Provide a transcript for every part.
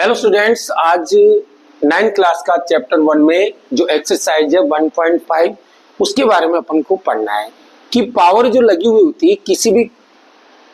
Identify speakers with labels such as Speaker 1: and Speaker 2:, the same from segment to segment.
Speaker 1: Hello students, आज 9th class का chapter 1 में जो एक्सरसाइज है 1.5 उसके बारे में अपन को पढ़ना है कि पावर जो लगी हुई होती है किसी भी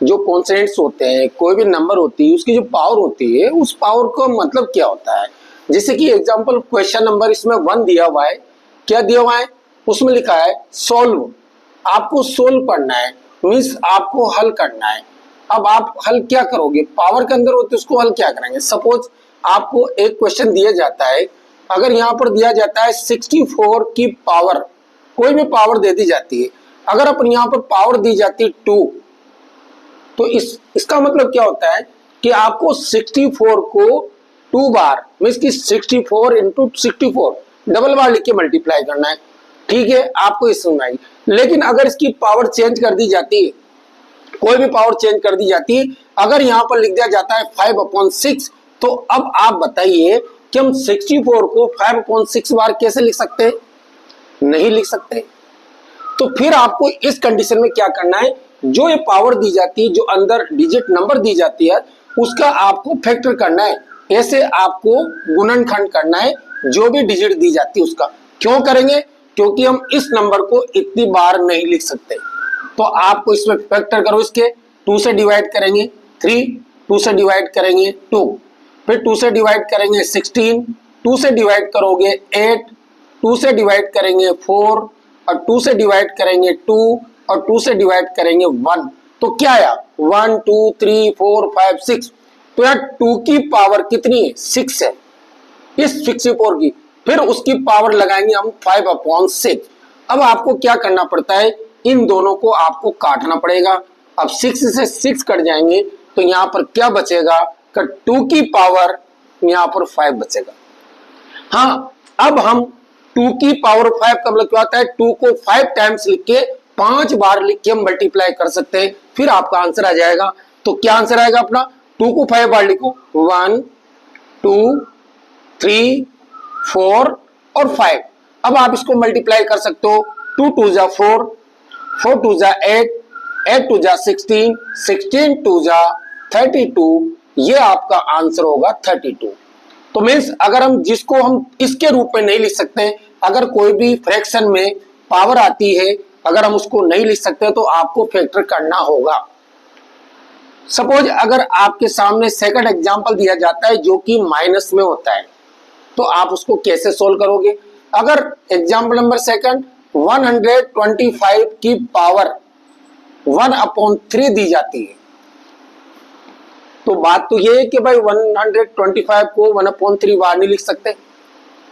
Speaker 1: जो कॉन्स्टेंट्स होते हैं, कोई भी नंबर होती है, उसकी जो पावर होती है उस पावर का मतलब क्या होता है। जैसे कि एग्जांपल क्वेश्चन नंबर इसमें 1 दिया हुआ है। क्या दिया हुआ है? उसमें लिखा है सोल्व। आपको सोल्व करना है, मीन्स आपको हल करना है। अब आप हल क्या करोगे? पावर के अंदर होते उसको हल क्या करेंगे। सपोज आपको एक क्वेश्चन दिया जाता है, अगर यहाँ पर दिया जाता है 64 की पावर, कोई भी पावर दे दी जाती है, अगर अपन यहाँ पर पावर दी जाती है 2, तो इसका मतलब क्या होता है कि आपको 64 को 2 बार मीन्स की 64 इंटू 64 डबल बार लिख के मल्टीप्लाई करना है। ठीक है, आपको इस समझ आएगी। लेकिन अगर इसकी पावर चेंज कर दी जाती है, कोई भी पावर चेंज कर दी जाती है, अगर यहाँ पर लिख दिया जाता है 5/6, तो अब आप बताइए कि हम 64 को 5/6 बार कैसे लिख सकते हैं? नहीं लिख सकते। तो फिर आपको इस कंडीशन में क्या करना है, जो ये पावर दी जाती है, जो अंदर डिजिट नंबर दी जाती है, उसका आपको फैक्टर करना है। ऐसे आपको गुणनखंड करना है जो भी डिजिट दी जाती है उसका। क्यों करेंगे? क्योंकि हम इस नंबर को इतनी बार नहीं लिख सकते। तो आपको इसमें फैक्टर करो, इसके 2 से डिवाइड करेंगे 3, 2 से डिवाइड करेंगे 2, फिर 2 से डिवाइड करेंगे 16, 2 से डिवाइड करोगे 8, 2 से डिवाइड करेंगे 4, और 2 से डिवाइड करेंगे 2, और 2 से डिवाइड करेंगे 1। तो क्या आया? 1 2 3 4 5 6। तो यार 2 की पावर कितनी है? 6 है, इस 64 की। फिर उसकी पावर लगाएंगे हम 5/6। अब आपको क्या करना पड़ता है, इन दोनों को आपको काटना पड़ेगा। अब 6 से 6 कट जाएंगे तो यहाँ पर क्या बचेगा? 2 की पावर यहाँ पर 5 बचेगा। हाँ, अब हम 2 की पावर 5 का मतलब क्या होता है? 2 को 5 टाइम्स लिख के 5 बार लिख के हम मल्टीप्लाई कर सकते हैं, फिर आपका आंसर आ जाएगा। तो क्या आंसर आएगा अपना? 2 को 5 बार लिखो, 1 2 3 4 और 5। अब आप इसको मल्टीप्लाई कर सकते हो। 2 2 जा 4, 4 2 जा 8, 8 2 जा 16, 16 2 जा 32। ये आपका आंसर होगा 32। तो मीन्स अगर हम जिसको हम इसके रूप में नहीं लिख सकते, अगर कोई भी फ्रैक्शन में पावर आती है, अगर हम उसको नहीं लिख सकते तो आपको फैक्टर करना होगा। सपोज अगर आपके सामने सेकंड एग्जांपल दिया जाता है जो कि माइनस में होता है, तो आप उसको कैसे सोल्व करोगे? अगर एग्जांपल नंबर सेकंड 125 की पावर 1/3 दी जाती है, तो बात तो ये है कि भाई 125 को 1/3 बार नहीं लिख सकते,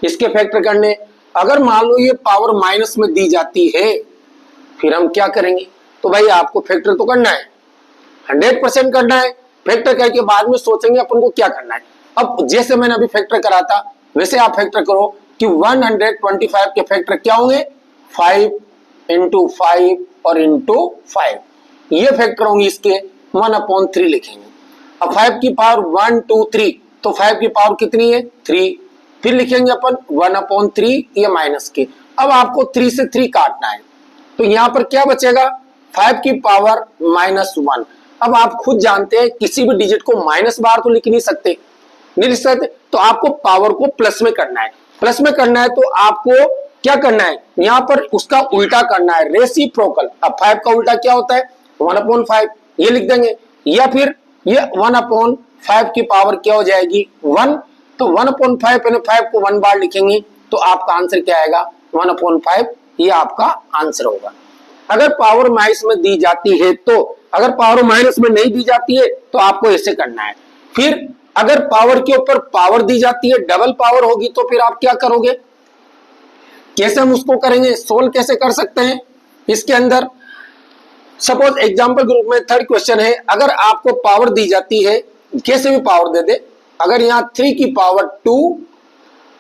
Speaker 1: इसके फैक्टर करने। अगर मान लो ये पावर माइनस में दी जाती है, फिर हम क्या करेंगे? तो भाई आपको फैक्टर तो करना है, 100% करना है। फैक्टर करके बाद में सोचेंगे अपन को क्या करना है। अब जैसे मैंने अभी फैक्टर करा था, वैसे आप फैक्टर करो कि 125 के फैक्टर क्या होंगे? 5 इंटू 5 और इंटू 5, ये फैक्टर होंगे इसके। 1/3 लिखेंगे। अब 5 की पावर 1 2 3, तो 5 की पावर कितनी है? 3। फिर लिखेंगे अपन 1/3, ये माइनस के। अब आपको 3 से 3 काटना है, तो यहां पर क्या बचेगा? 5 की पावर -1। अब आप खुद जानते हैं किसी भी डिजिट को माइनस बार तो लिख नहीं सकते, नहीं लिख सकते, तो आपको पावर को प्लस में करना है। प्लस में करना है तो आपको क्या करना है? यहां पर उसका उल्टा करना है, रेसिप्रोकल। अब 5 का उल्टा क्या होता है? 1/5, ये लिख देंगे। या फिर ये 1/5 की पावर क्या हो जाएगी? 1। तो 1/5 पहले 5 को 1 बार लिखेंगे, तो आपका आंसर क्या आएगा? 1/5, ये आपका आंसर होगा। अगर पावर माइनस में दी जाती है तो, अगर पावर माइनस में नहीं दी जाती है तो आपको ऐसे करना है। फिर अगर पावर के ऊपर पावर दी जाती है, डबल पावर होगी, तो फिर आप क्या करोगे? कैसे हम उसको करेंगे? सोल्व कैसे कर सकते हैं इसके अंदर? सपोज एग्जांपल ग्रुप में थर्ड क्वेश्चन है, अगर आपको पावर दी जाती है, कैसे भी पावर दे दे, अगर यहां 3 की पावर 2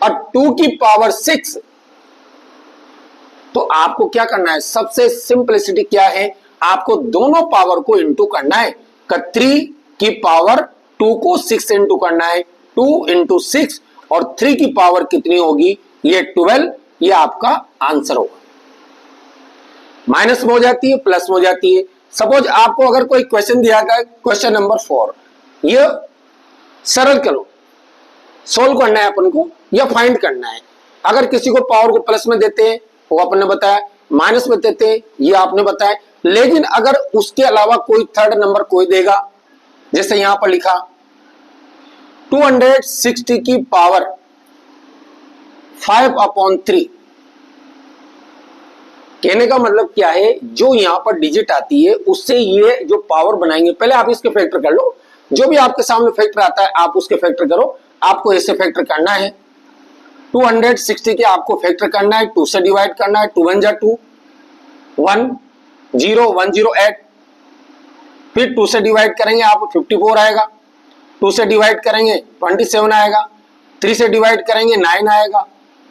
Speaker 1: और 2 की पावर 6, तो आपको क्या करना है? सबसे सिंपलिसिटी क्या है? आपको दोनों पावर को इंटू करना है। 3 की पावर 2 को 6 से इंटू करना है, 2 इंटू 6, और 3 की पावर कितनी होगी? ये 12। ये आपका आंसर होगा। माइनस में हो जाती है, प्लस में हो जाती है। सपोज आपको अगर कोई क्वेश्चन दिया गया, क्वेश्चन नंबर 4, ये सरल करो, सोल्व करना है अपन को या फाइंड करना है। अगर किसी को पावर को प्लस में देते हैं वो अपन ने बताया, माइनस में देते हैं ये आपने बताया, लेकिन अगर उसके अलावा कोई थर्ड नंबर कोई देगा, जैसे यहां पर लिखा 260 की पावर 5/3, कहने का मतलब क्या है, जो यहां पर डिजिट आती है उससे ये जो पावर बनाएंगे, पहले आप इसके फैक्टर कर लो, जो भी आपके सामने फैक्टर आता है आप उसके फैक्टर करो, आपको ऐसे फैक्टर करना है 260 के आपको फैक्टर करना है, 2 से डिवाइड करना है, 2 1 जा 2, 1 0 1 0 8, फिर 2 से डिवाइड करेंगे आप 54 आएगा, 2 से डिवाइड करेंगे 27 आएगा, 3 से डिवाइड करेंगे 9 आएगा,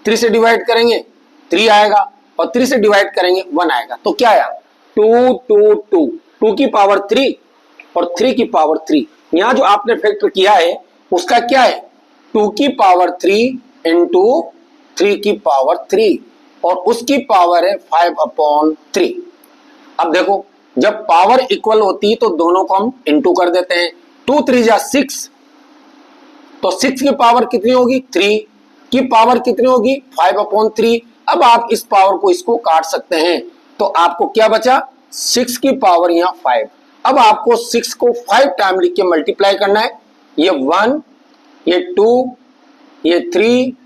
Speaker 1: 3 से डिवाइड करेंगे 3 आएगा और 3 से डिवाइड करेंगे 1 आएगा। तो क्या आया 2 2 2, 2 की पावर 3 और 3 की पावर 3। यहां जो आपने फैक्टर किया है उसका क्या है 2 की पावर 3 इंटू 3 की पावर 3 और उसकी पावर है 5/3। अब देखो जब पावर इक्वल होती है तो दोनों को हम इंटू कर देते हैं, 2 3 जा 6, तो 6 की पावर कितनी होगी 3 की पावर कितनी होगी 5/3। अब आप इस पावर को इसको काट सकते हैं तो आपको क्या बचा 6 की पावर यहां 5। अब आपको 6 को 5 टाइम लिख के मल्टीप्लाई करना है, ये 1 ये 2 ये 3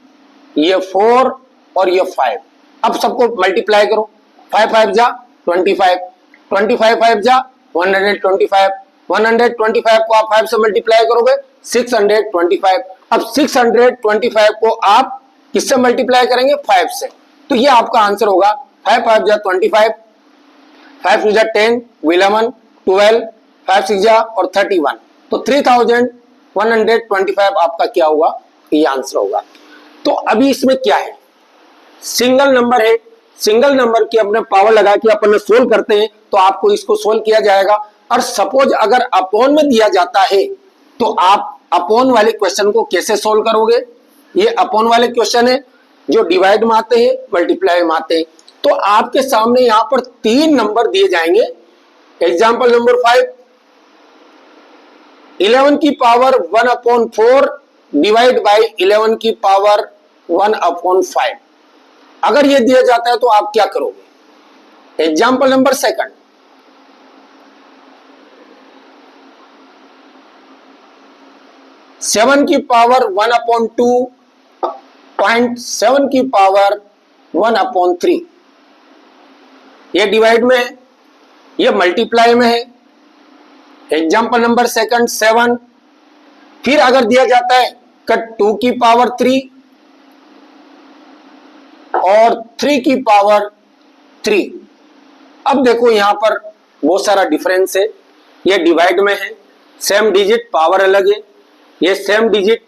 Speaker 1: ये 4 और ये 5। अब सबको मल्टीप्लाई करो, 5 5 जा 25, 25 5 जा 125, 125 को आप 5 से मल्टीप्लाई करोगे 625। अब 625 को आप किससे मल्टीप्लाई करेंगे 5 से, तो ये आपका आंसर होगा 5 5 जा 25, 5 2 जा 10, 11 12, 5 6 जा और 31, तो 3125 आपका क्या होगा ये आंसर होगा। तो अभी इसमें क्या है सिंगल नंबर है, सिंगल नंबर की अपने पावर लगा के अपन सोल्व करते हैं तो आपको इसको सोल्व किया जाएगा। और सपोज अगर अपॉन में दिया जाता है तो आप अपॉन वाले क्वेश्चन को कैसे सोल्व करोगे, ये अपॉन वाले क्वेश्चन है जो डिवाइड में आते हैं मल्टीप्लाई में आते हैं। तो आपके सामने यहां पर 3 नंबर दिए जाएंगे। एग्जाम्पल नंबर 5, 11 की पावर 1/4 डिवाइड बाई 11 की पावर 1/5। अगर ये दिया जाता है तो आप क्या करोगे। एग्जाम्पल नंबर 2, 7 की पावर 1/2 0.7 की पावर 1/3, ये डिवाइड में है ये मल्टीप्लाई में है। एग्जाम्पल नंबर 2 7, फिर अगर दिया जाता है कट 2 की पावर 3 और 3 की पावर 3। अब देखो यहां पर बहुत सारा डिफरेंस है, ये डिवाइड में है सेम डिजिट पावर अलग है, ये सेम डिजिट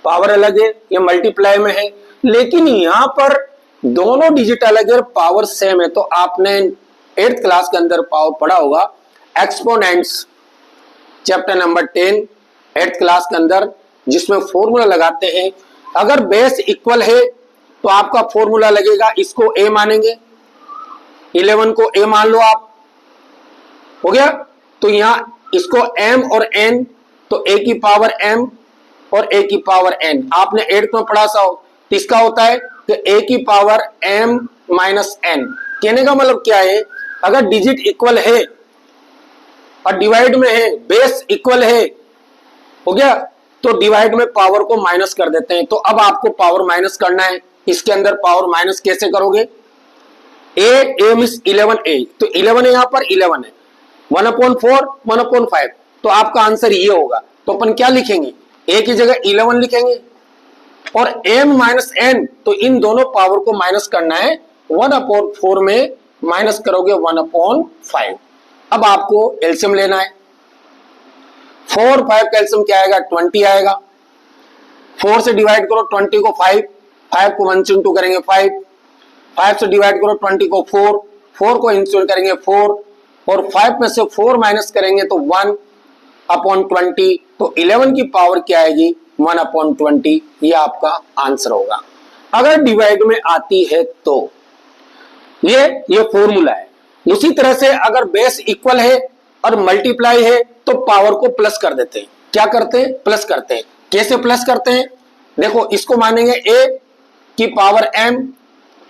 Speaker 1: पावर अलग है, ये मल्टीप्लाई में है, लेकिन यहां पर दोनों डिजिट अलग है पावर सेम है। तो आपने 8th क्लास के अंदर पावर पढ़ा होगा exponents chapter number 10 8th class के अंदर, जिसमें फॉर्मूला लगाते हैं। अगर बेस इक्वल है तो आपका फॉर्मूला लगेगा, इसको a मानेंगे 11 को a मान लो आप, हो गया। तो यहां इसको m और n, तो a की पावर m और a की पावर n आपने 8th में पढ़ा सा हो, तो इसका होता है कि a की पावर m माइनस n। कहने का मतलब क्या है, अगर डिजिट इक्वल है और डिवाइड में है बेस इक्वल है, हो गया, तो डिवाइड में पावर को माइनस कर देते हैं। तो अब आपको पावर माइनस करना है, इसके अंदर पावर माइनस कैसे करोगे, a मींस 11a, तो 11 है यहां पर 11 है 1/4 1/5, तो आपका आंसर ये होगा। तो अपन क्या लिखेंगे, a की जगह 11 लिखेंगे और m माइनस n, तो इन दोनों पावर को माइनस करना है, 1/4 में माइनस करोगे 1/5। अब आपको एलसीएम लेना है, 4 5 का एलसीएम क्या आएगा 20 आएगा। 4 से डिवाइड करो 20 को 5, 5 को 1 से इंटू करेंगे 5, 5 से डिवाइड करो 20 को 4, 4 को इंटू करेंगे 4 और 5 में से 4 माइनस करेंगे तो 1/20, तो 11 की पावर क्या आएगी 1/20, ये आपका आंसर होगा। अगर डिवाइड में आती है तो ये फॉर्मूला है। उसी तरह से अगर बेस इक्वल है और मल्टीप्लाई है तो पावर को प्लस कर देते हैं। क्या करते हैं, प्लस करते हैं। कैसे प्लस करते हैं, देखो इसको मानेंगे a की पावर m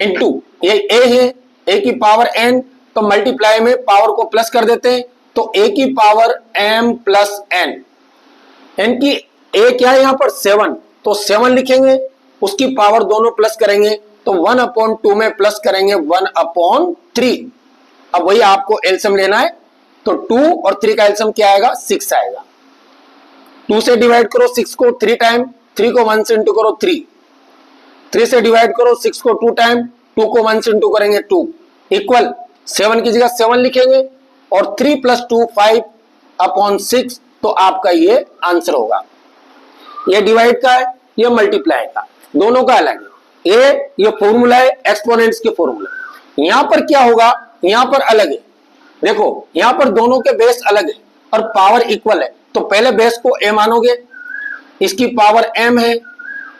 Speaker 1: इंटू, ये a है, a की पावर n, तो मल्टीप्लाई में पावर को प्लस कर देते हैं, तो a की power m plus n, n की a क्या है यहां पर 7, तो 7 लिखेंगे, उसकी पावर दोनों प्लस करेंगे तो 1/2 में प्लस करेंगे 1/3। अब वही आपको एलसीएम लेना है, तो 2 और 3 का एलसीएम क्या आएगा 6 आएगा। 2 से डिवाइड करो 6 को 3 टाइम, 3 को 1 से इंटू करो 3 से डिवाइड करो 6 को 2 टाइम, 2 को 1 से इंटू करेंगे 2 इक्वल 7 की जगह 7 लिखेंगे और 3 + 2 5/6, तो आपका ये आंसर होगा। ये डिवाइड का है, ये मल्टीप्लाई का, दोनों का अलग है। ये फॉर्मूला है एक्सपोनेंट्स के फॉर्मूला, यहां पर क्या होगा, यहां पर अलग है। देखो यहां पर दोनों के बेस अलग है और पावर इक्वल है, तो पहले बेस को a मानोगे, इसकी पावर m है,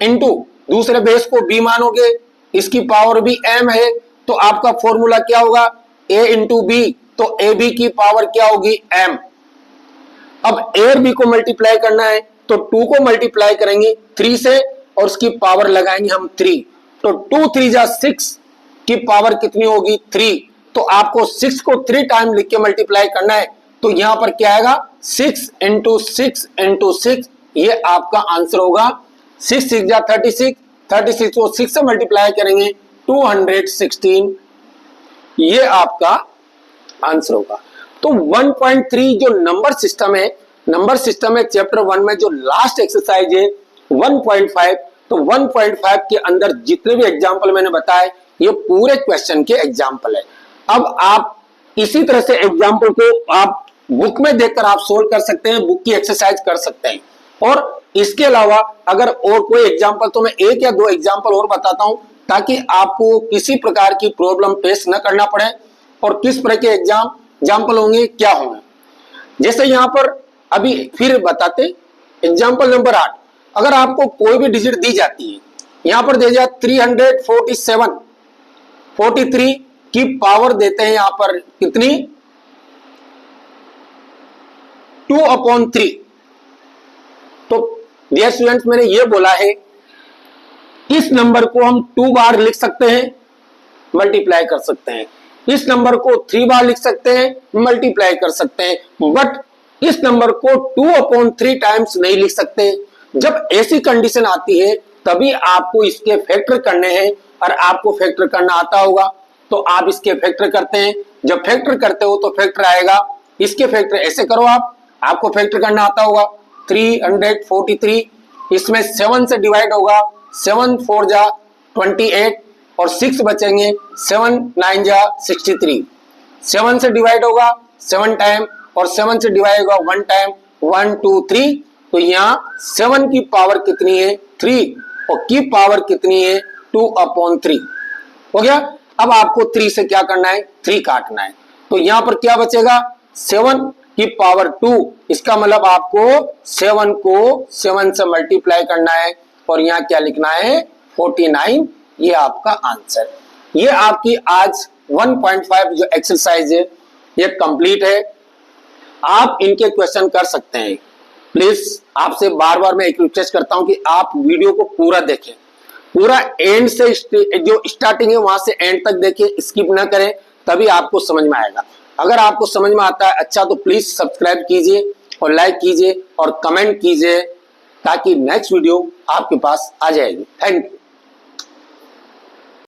Speaker 1: इंटू दूसरे बेस को b मानोगे, इसकी पावर भी m है, तो आपका फॉर्मूला क्या होगा a इंटू b, तो ab की पावर क्या होगी m। अब a और b को मल्टीप्लाई करना है, तो 2 को मल्टीप्लाई करेंगे 3 से और उसकी पावर लगाएंगे हम 3, तो 2 3 जा 6 की पावर कितनी होगी 3, तो आपको 6 को 3 टाइम लिख के मल्टीप्लाई करना है, तो यहां पर क्या आएगा 6 इंटू 6 इंटू 6, ये आपका आंसर होगा। 6 6 जा 36, 36 को 6 से मल्टीप्लाई करेंगे 216, ये आपका आंसर होगा। तो 1.3 जो नंबर सिस्टम है चैप्टर 1 में जो लास्ट एक्सरसाइज है 1.5, तो 1.5 के अंदर जितने भी एग्जाम्पल मैंने बताए ये पूरे क्वेश्चन के एग्जाम्पल है। अब आप इसी तरह से एग्जाम्पल को आप बुक में देखकर आप सोल्व कर सकते हैं, बुक की एक्सरसाइज कर सकते हैं। और इसके अलावा अगर और कोई एग्जाम्पल, तो मैं 1 या 2 एग्जाम्पल और बताता हूं ताकि आपको किसी प्रकार की प्रॉब्लम फेस न करना पड़े और किस तरह के एग्जाम्पल होंगे, क्या होंगे। जैसे यहां पर अभी फिर बताते, एग्जाम्पल नंबर 8, अगर आपको कोई भी डिजिट दी जाती है, यहां पर दे जाए 347, 43 की पावर देते हैं यहां पर कितनी 2/3, तो डियर स्टूडेंट्स मैंने ये बोला है इस नंबर को हम 2 बार लिख सकते हैं, मल्टीप्लाई कर सकते हैं, इस नंबर को 3 बार लिख सकते हैं, मल्टीप्लाई कर सकते हैं, बट इस नंबर को 2/3 टाइम्स नहीं लिख सकते। जब ऐसी कंडीशन आती है तभी आपको इसके फैक्टर करने हैं, और आपको फैक्टर करना आता होगा तो आप इसके फैक्टर करते हैं। जब फैक्टर करते हो तो फैक्टर आएगा, इसके फैक्टर ऐसे करो, आपको फैक्टर करना आता होगा 343, इसमें 7 से डिवाइड होगा, 7 4 जा 28 और 6 बचेंगे, 7 9 जा 63, 7 से डिवाइड होगा 7 टाइम और 7 से डिवाइड होगा 1 टाइम, 1 2 3, तो यहाँ 7 की पावर कितनी है 3 और की पावर कितनी है 2/3 हो गया। अब आपको 3 से क्या करना है 3 काटना है, तो यहां पर क्या बचेगा 7 की पावर 2, इसका मतलब आपको 7 को 7 से मल्टीप्लाई करना है और यहाँ क्या लिखना है 49, ये आपका आंसर। ये आपकी आज 1.5 जो एक्सरसाइज है ये कंप्लीट है। आप इनके क्वेश्चन कर सकते हैं। प्लीज आपसे बार बार मैं एक रिक्वेस्ट करता हूं कि आप वीडियो को पूरा देखें, पूरा एंड से जो स्टार्टिंग है वहां से एंड तक देखें, स्किप ना करें, तभी आपको समझ में आएगा। अगर आपको समझ में आता है अच्छा तो प्लीज सब्सक्राइब कीजिए और लाइक कीजिए और कमेंट कीजिए ताकि नेक्स्ट वीडियो आपके पास आ जाएगी। Thank you.